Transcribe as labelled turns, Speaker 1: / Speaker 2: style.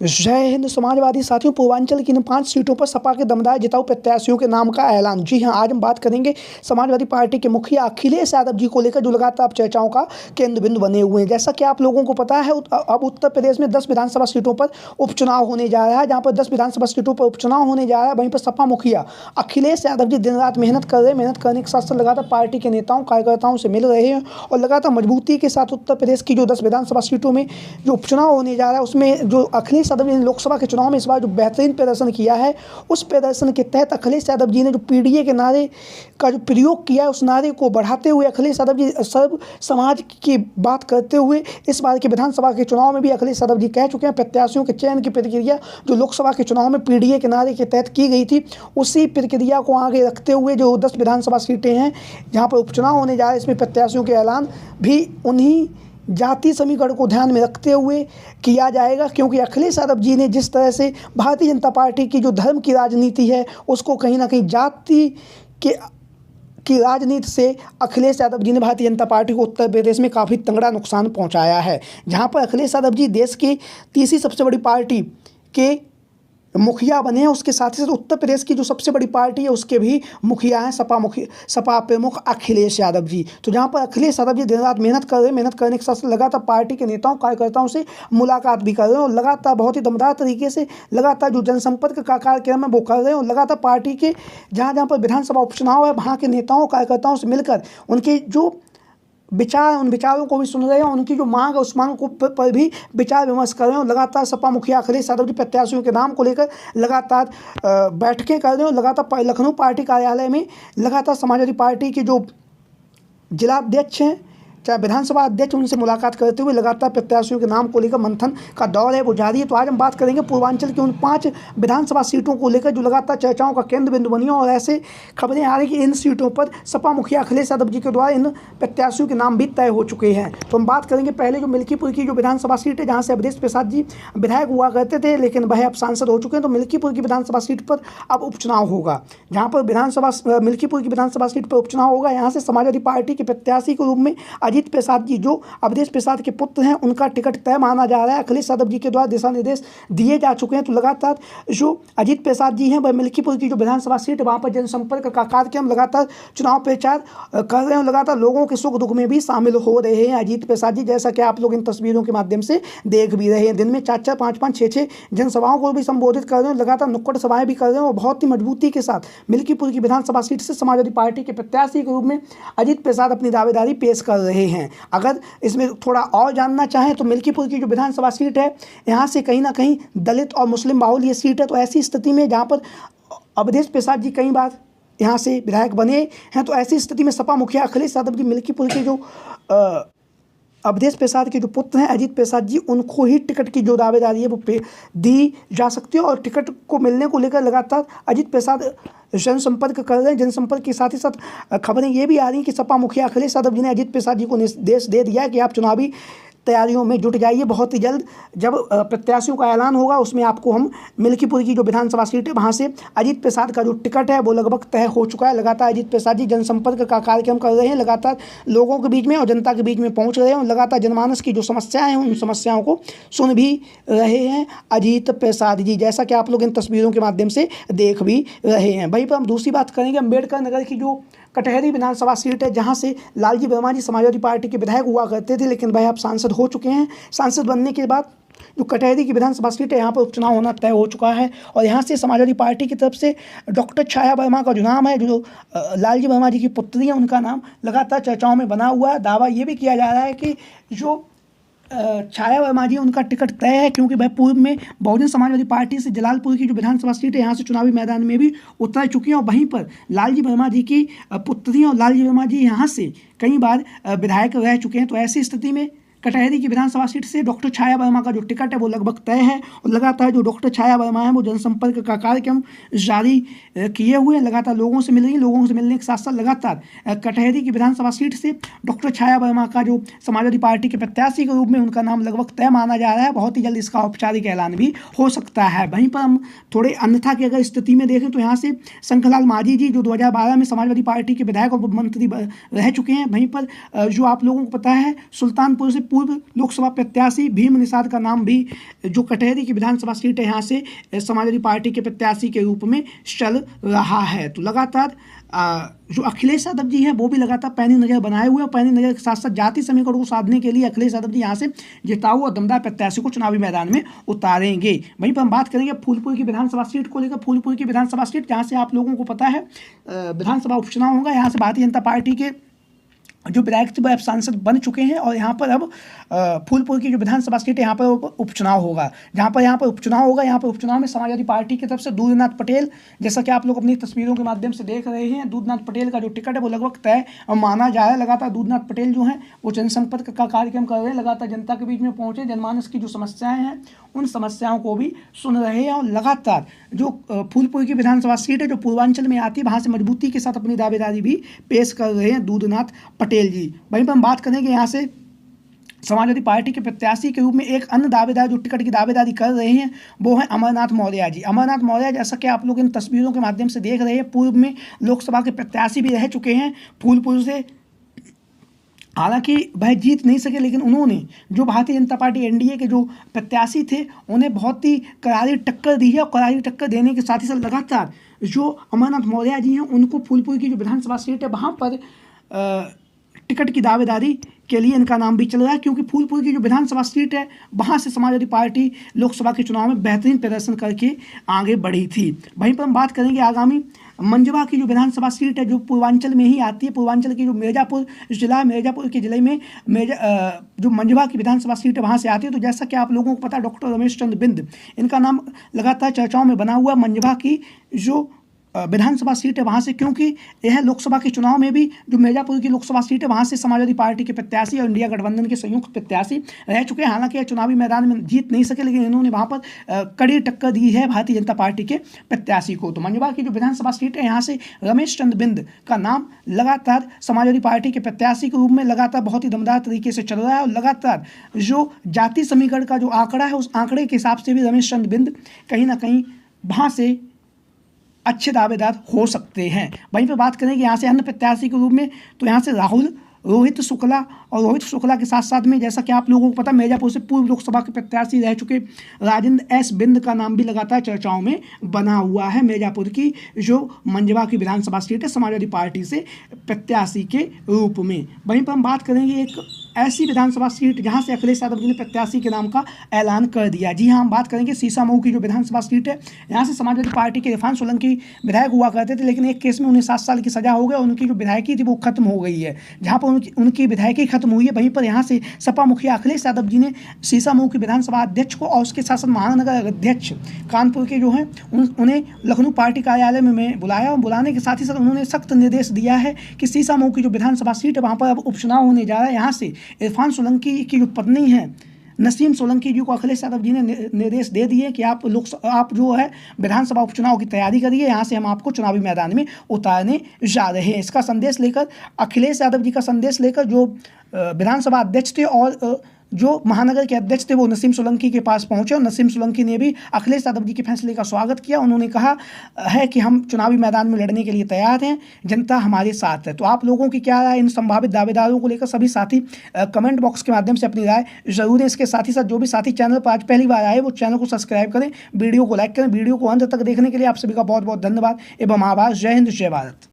Speaker 1: जय हिंद समाजवादी साथियों, पूर्वांचल की इन 5 सीटों पर सपा के दमदार जिताऊ प्रत्याशियों के नाम का ऐलान। जी हां, आज हम बात करेंगे समाजवादी पार्टी के मुखिया अखिलेश यादव जी को लेकर, जो लगातार चर्चाओं का केंद्र बिंदु बने हुए हैं। जैसा कि आप लोगों को पता है, अब उत्तर प्रदेश में 10 विधानसभा सीटों पर उपचुनाव होने जा रहा है। जहां पर 10 विधानसभा सीटों पर उपचुनाव होने जा रहा है, वहीं पर सपा मुखिया अखिलेश यादव जी दिन रात मेहनत कर रहे हैं। मेहनत करने के साथ साथ लगातार पार्टी के नेताओं कार्यकर्ताओं से मिल रहे हैं और लगातार मजबूती के साथ उत्तर प्रदेश की जो 10 विधानसभा सीटों में जो उपचुनाव होने जा रहा है, उसमें जो अखिलेश यादव ने लोकसभा के चुनाव में इस बार जो बेहतरीन प्रदर्शन किया है, उस प्रदर्शन के तहत अखिलेश यादव जी ने जो पीडीए के नारे का जो प्रयोग किया है, उस नारे को बढ़ाते हुए अखिलेश यादव जी सर्व समाज की बात करते हुए इस बार के विधानसभा के चुनाव में भी अखिलेश यादव जी कह चुके हैं प्रत्याशियों के चयन की प्रक्रिया जो लोकसभा के चुनाव में पीडीए के नारे के तहत की गई थी, उसी प्रक्रिया को आगे रखते हुए जो 10 विधानसभा सीटें हैं जहाँ पर उपचुनाव होने जा रहे हैं, इसमें प्रत्याशियों के ऐलान भी उन्हीं जाति समीकरण को ध्यान में रखते हुए किया जाएगा। क्योंकि अखिलेश यादव जी ने जिस तरह से भारतीय जनता पार्टी की जो धर्म की राजनीति है, उसको कहीं ना कहीं जाति की राजनीति से अखिलेश यादव जी ने भारतीय जनता पार्टी को उत्तर प्रदेश में काफ़ी तगड़ा नुकसान पहुंचाया है। जहां पर अखिलेश यादव जी देश की तीसरी सबसे बड़ी पार्टी के मुखिया बने हैं, उसके साथ ही साथ उत्तर प्रदेश की जो सबसे बड़ी पार्टी है उसके भी मुखिया हैं सपा प्रमुख अखिलेश यादव जी। तो जहां पर अखिलेश यादव जी दिन रात मेहनत कर रहे हैं, मेहनत करने के साथ साथ लगातार पार्टी के नेताओं कार्यकर्ताओं से मुलाकात भी कर रहे हैं और लगातार बहुत ही दमदार तरीके से लगातार जो जनसंपर्क का कार्यक्रम है वो कर रहे हैं और लगातार पार्टी के जहाँ पर विधानसभा उपचुनाव है वहाँ के नेताओं कार्यकर्ताओं से मिलकर उनके जो विचार, उन विचारों को भी सुन रहे हैं, उनकी जो मांग है उस मांग को पर भी विचार विमर्श कर रहे हैं और लगातार सपा मुखिया अखिलेश यादव जी प्रत्याशियों के नाम को लेकर लगातार बैठकें कर रहे हैं और लगातार लखनऊ पार्टी कार्यालय में लगातार समाजवादी पार्टी के जो जिलाध्यक्ष हैं चाहे विधानसभा अध्यक्ष, उनसे मुलाकात करते हुए लगातार प्रत्याशियों के नाम को लेकर मंथन का दौर है वो जारी है। तो आज हम बात करेंगे पूर्वांचल की उन 5 विधानसभा सीटों को लेकर जो लगातार चर्चाओं का केंद्र बिंदु बनी है और ऐसे खबरें आ रही कि इन सीटों पर सपा मुखिया अखिलेश यादव जी के द्वारा इन प्रत्याशियों के नाम भी तय हो चुके हैं। तो हम बात करेंगे पहले जो मिल्कीपुर की जो विधानसभा सीट है, जहाँ से अवधेश प्रसाद जी विधायक हुआ करते थे लेकिन वह अब सांसद हो चुके हैं। तो मिल्कीपुर की विधानसभा सीट पर अब उपचुनाव होगा, जहाँ पर मिल्कीपुर की विधानसभा सीट पर उपचुनाव होगा। यहाँ से समाजवादी पार्टी के प्रत्याशी के रूप में अजीत प्रसाद जी, जो अवधेश प्रसाद के पुत्र हैं, उनका टिकट तय माना जा रहा है। अखिलेश यादव जी के द्वारा दिशा निर्देश दिए जा चुके हैं। तो लगातार जो अजीत प्रसाद जी हैं वह मिल्कीपुर की जो विधानसभा सीट है वहाँ पर जनसंपर्क का कार्यक्रम लगातार चुनाव प्रचार कर रहे हैं, लगातार लोगों के सुख दुख में भी शामिल हो रहे हैं अजीत प्रसाद जी, जैसा कि आप लोग इन तस्वीरों के माध्यम से देख भी रहे हैं। दिन में 4-4, 5-5, 6-6 जनसभाओं को भी संबोधित कर रहे हैं, लगातार नुक्कड़ सभाएं भी कर रहे हैं और बहुत ही मजबूती के साथ मिल्कीपुर की विधानसभा सीट से समाजवादी पार्टी के प्रत्याशी के रूप में अजीत प्रसाद अपनी दावेदारी पेश कर रहे हैं। अगर इसमें थोड़ा और जानना चाहें तो मिल्कीपुर की जो विधानसभा सीट है, यहाँ से कहीं ना कहीं दलित और मुस्लिम बाहुल ये सीट है। तो ऐसी स्थिति में जहाँ पर अवधेश प्रसाद जी कई बार यहाँ से विधायक बने हैं, तो ऐसी स्थिति में सपा मुखिया अखिलेश यादव जी मिल्कीपुर के जो अवधेश प्रसाद के जो पुत्र हैं अजीत प्रसाद जी, उनको ही टिकट की जो दावेदारी है वो दी जा सकती है और टिकट को मिलने को लेकर लगातार अजीत प्रसाद जनसंपर्क कर रहे हैं। जनसंपर्क के साथ ही साथ खबरें ये भी आ रही हैं कि सपा मुखिया अखिलेश यादव जी ने अजीत प्रसाद जी को निर्देश दे दिया है कि आप चुनावी तैयारियों में जुट जाइए। बहुत ही जल्द जब प्रत्याशियों का ऐलान होगा उसमें आपको हम मिल्कीपुर की जो विधानसभा सीट है वहाँ से अजीत प्रसाद का जो टिकट है वो लगभग तय हो चुका है। लगातार अजीत प्रसाद जी जनसंपर्क का कार्यक्रम कर रहे हैं, लगातार लोगों के बीच में और जनता के बीच में पहुँच रहे हैं और लगातार जनमानस की जो समस्याएं हैं उन समस्याओं को सुन भी रहे हैं अजीत प्रसाद जी, जैसा कि आप लोग इन तस्वीरों के माध्यम से देख भी रहे हैं। वहीं पर हम दूसरी बात करेंगे अम्बेडकर नगर की जो कटहरी विधानसभा सीट है, जहां से लालजी वर्मा जी समाजवादी पार्टी के विधायक हुआ करते थे लेकिन वह अब सांसद हो चुके हैं। सांसद बनने के बाद जो कटहरी की विधानसभा सीट है यहाँ पर उपचुनाव होना तय हो चुका है और यहाँ से समाजवादी पार्टी की तरफ से डॉक्टर छाया वर्मा का जो नाम है, जो लालजी वर्मा जी की पुत्री है, उनका नाम लगातार चर्चाओं में बना हुआ है। दावा ये भी किया जा रहा है कि जो छाया वर्मा जी उनका टिकट तय है, क्योंकि वह पूर्व में बहुजन समाजवादी पार्टी से जलालपुर की जो विधानसभा सीट है यहाँ से चुनावी मैदान में भी उतर चुकी हैं और वहीं पर लालजी वर्मा जी की पुत्री और लालजी वर्मा जी यहाँ से कई बार विधायक रह चुके हैं। तो ऐसी स्थिति में कटहरी की विधानसभा सीट से डॉक्टर छाया वर्मा का जो टिकट है वो लगभग तय है और लगातार जो डॉक्टर छाया वर्मा है वो जनसंपर्क का कार्यक्रम जारी किए हुए हैं, लगातार लोगों से मिल रही हैं। लोगों से मिलने के साथ साथ लगातार कटहरी की विधानसभा सीट से डॉक्टर छाया वर्मा का जो समाजवादी पार्टी के प्रत्याशी के रूप में उनका नाम लगभग तय माना जा रहा है। बहुत ही जल्द इसका औपचारिक ऐलान भी हो सकता है। वहीं पर हम थोड़े अन्यथा की अगर स्थिति में देखें तो यहाँ से शंखलाल माझी जी जो 2012 में समाजवादी पार्टी के विधायक और मंत्री रह चुके हैं। वहीं पर जो आप लोगों को पता है सुल्तानपुर से पूर्व लोकसभा प्रत्याशी भीम निषाद का नाम भी जो कटहरी की विधानसभा सीट है यहाँ से समाजवादी पार्टी के प्रत्याशी के रूप में चल रहा है। तो लगातार जो अखिलेश यादव जी हैं वो भी लगातार पैनी नज़र बनाए हुए और पैनी नज़र के साथ साथ जाति समीकरण को साधने के लिए अखिलेश यादव जी यहाँ से जिताऊ और दमदार प्रत्याशी को चुनावी मैदान में उतारेंगे। वहीं पर हम बात करेंगे फूलपुर की विधानसभा सीट को लेकर। फूलपुर की विधानसभा सीट जहाँ से आप लोगों को पता है विधानसभा उपचुनाव होगा। यहाँ से भारतीय जनता पार्टी के जो विधायक थे वह सांसद बन चुके हैं और यहाँ पर अब फूलपुर की जो विधानसभा सीट है यहाँ पर उपचुनाव होगा। यहाँ पर उपचुनाव होगा, यहाँ पर उपचुनाव में समाजवादी पार्टी की तरफ से दूधनाथ पटेल, जैसा कि आप लोग अपनी तस्वीरों के माध्यम से देख रहे हैं, दूधनाथ पटेल का जो टिकट है वो लगभग तय माना जा रहा है। लगातार दूधनाथ पटेल जो हैं वो जनसंपर्क का कार्यक्रम कर रहे हैं, लगातार जनता के बीच में पहुँचे, जनमानस की जो समस्याएँ हैं उन समस्याओं को भी सुन रहे हैं और लगातार जो फूलपुर की विधानसभा सीट है जो पूर्वांचल में आती है वहाँ से मजबूती के साथ अपनी दावेदारी भी पेश कर रहे हैं दूधनाथ पटेल जी। वहीं पर हम बात करेंगे यहाँ से समाजवादी पार्टी के प्रत्याशी के रूप में एक अन्य दावेदार जो टिकट की दावेदारी कर रहे हैं वो है अमरनाथ मौर्य जी। अमरनाथ मौर्य जैसा कि आप लोग इन तस्वीरों के माध्यम से देख रहे हैं पूर्व में लोकसभा के प्रत्याशी भी रह चुके हैं फूलपुर से। हालांकि वह जीत नहीं सके लेकिन उन्होंने जो भारतीय जनता पार्टी एनडीए के जो प्रत्याशी थे उन्हें बहुत ही करारी टक्कर दी है और करारी टक्कर देने के साथ ही साथ लगातार जो अमरनाथ मौर्य जी हैं उनको फूलपुर की जो विधानसभा सीट है वहाँ पर टिकट की दावेदारी के लिए इनका नाम भी चल रहा है, क्योंकि फूलपुर की जो विधानसभा सीट है वहाँ से समाजवादी पार्टी लोकसभा के चुनाव में बेहतरीन प्रदर्शन करके आगे बढ़ी थी। वहीं पर हम बात करेंगे आगामी मंझवा की जो विधानसभा सीट है जो पूर्वांचल में ही आती है। पूर्वांचल की जो मिर्ज़ापुर जिला, मिर्ज़ापुर के ज़िले में जो मंझवा की विधानसभा सीट है वहाँ से आती है। तो जैसा कि आप लोगों को पता है डॉक्टर रमेश चंद्र बिंद इनका नाम लगातार चर्चाओं में बना हुआ मंझवा की जो विधानसभा सीट है वहाँ से, क्योंकि यह लोकसभा के चुनाव में भी जो मिर्ज़ापुर की लोकसभा सीट है वहाँ से समाजवादी पार्टी के प्रत्याशी और इंडिया गठबंधन के संयुक्त प्रत्याशी रह चुके हैं। हालांकि यह चुनावी मैदान में जीत नहीं सके लेकिन इन्होंने वहाँ पर कड़ी टक्कर दी है भारतीय जनता पार्टी के प्रत्याशी को। तो मंझवा की जो विधानसभा सीट है यहाँ से रमेश चंद्र बिंद का नाम लगातार समाजवादी पार्टी के प्रत्याशी के रूप में लगातार बहुत ही दमदार तरीके से चल रहा है और लगातार जो जाति समीकरण का जो आंकड़ा है उस आंकड़े के हिसाब से भी रमेश चंद्र बिंद कहीं ना कहीं वहाँ से अच्छे दावेदार हो सकते हैं। वहीं पर बात करेंगे यहाँ से अन्य प्रत्याशी के रूप में तो यहाँ से रोहित शुक्ला और रोहित शुक्ला के साथ साथ में जैसा कि आप लोगों को पता मिर्ज़ापुर से पूर्व लोकसभा के प्रत्याशी रह चुके राजेंद्र एस बिंद का नाम भी लगातार चर्चाओं में बना हुआ है। मिर्ज़ापुर की जो मंझवा की विधानसभा सीट है समाजवादी पार्टी से प्रत्याशी के रूप में। वहीं पर हम बात करेंगे एक ऐसी विधानसभा सीट जहां से अखिलेश यादव जी ने प्रत्याशी के नाम का ऐलान कर दिया। जी हाँ, हम बात करेंगे सीसामऊ की जो विधानसभा सीट है। यहाँ से समाजवादी पार्टी के इरफान सोलंकी विधायक हुआ करते थे लेकिन एक केस में उन्हें 7 साल की सजा हो गई और उनकी जो विधायकी थी वो खत्म हो गई है। जहाँ पर उनकी विधायकी खत्म हुई है वहीं पर यहाँ से सपा मुखिया अखिलेश यादव जी ने सीसामऊ की विधानसभा अध्यक्ष को और उसके साथ साथ महानगर अध्यक्ष कानपुर के जो हैं उन्हें लखनऊ पार्टी कार्यालय में बुलाया और बुलाने के साथ ही साथ उन्होंने सख्त निर्देश दिया है कि सीसामऊ की जो विधानसभा सीट है वहाँ पर अब उपचुनाव होने जा रहा है। यहाँ से इरफान सोलंकी की जो पत्नी है नसीम सोलंकी जी को अखिलेश यादव जी ने निर्देश दे दिए कि आप जो है विधानसभा उपचुनाव की तैयारी करिए, यहाँ से हम आपको चुनावी मैदान में उतारने जा रहे हैं। इसका संदेश लेकर अखिलेश यादव जी का संदेश लेकर जो विधानसभा अध्यक्ष थे और जो महानगर के अध्यक्ष थे वो नसीम सोलंकी के पास पहुंचे और नसीम सोलंकी ने भी अखिलेश यादव जी के फैसले का स्वागत किया। उन्होंने कहा है कि हम चुनावी मैदान में लड़ने के लिए तैयार हैं, जनता हमारे साथ है। तो आप लोगों की क्या राय इन संभावित दावेदारों को लेकर? सभी साथी कमेंट बॉक्स के माध्यम से अपनी राय जरूर दें। इसके साथ ही साथ जो भी साथी चैनल पर आज पहली बार आए वो चैनल को सब्सक्राइब करें, वीडियो को लाइक करें। वीडियो को अंत तक देखने के लिए आप सभी का बहुत बहुत धन्यवाद एवं आभार। जय हिंद, जय भारत।